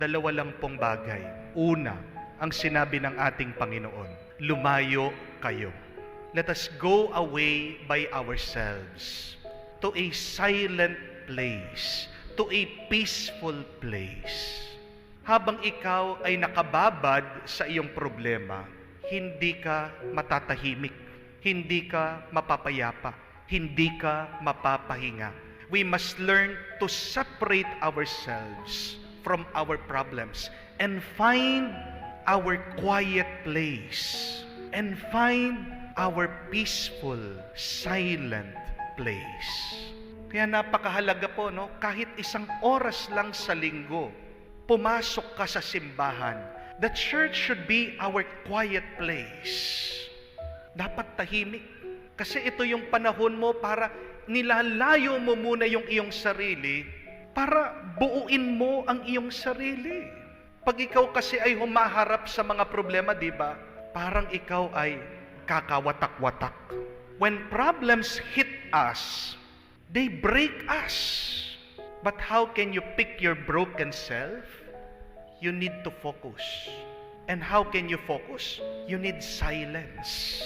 Dalawa lang pong bagay. Una, ang sinabi ng ating Panginoon, lumayo kayo. Let us go away by ourselves to a silent place, to a peaceful place. Habang ikaw ay nakababad sa iyong problema, hindi ka matatahimik, hindi ka mapapayapa, hindi ka mapapahinga. We must learn to separate ourselves from our problems and find our quiet place and find our peaceful, silent place. Kaya napakahalaga po, no? Kahit isang oras lang sa linggo, pumasok ka sa simbahan. The church should be our quiet place. Dapat tahimik. Kasi ito yung panahon mo para nilalayo mo muna yung iyong sarili para buuin mo ang iyong sarili. Pag ikaw kasi ay humaharap sa mga problema, di ba? Parang ikaw ay kakawatak-watak. When problems hit us, they break us. But how can you pick your broken self? You need to focus. And how can you focus? You need silence.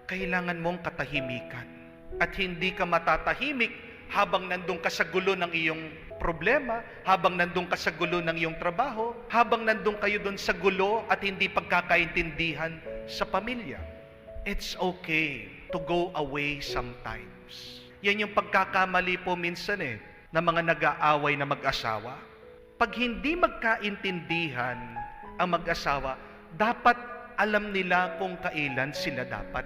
Kailangan mong katahimikan. At hindi ka matatahimik habang nandun ka sa gulo ng iyong problema, habang nandun ka sa gulo ng iyong trabaho, habang nandun kayo dun sa gulo at hindi pagkakaintindihan sa pamilya. It's okay to go away sometimes. Yan yung pagkakamali po minsan ng mga nag-aaway na mag-asawa. Pag hindi magkaintindihan ang mag-asawa, dapat alam nila kung kailan sila dapat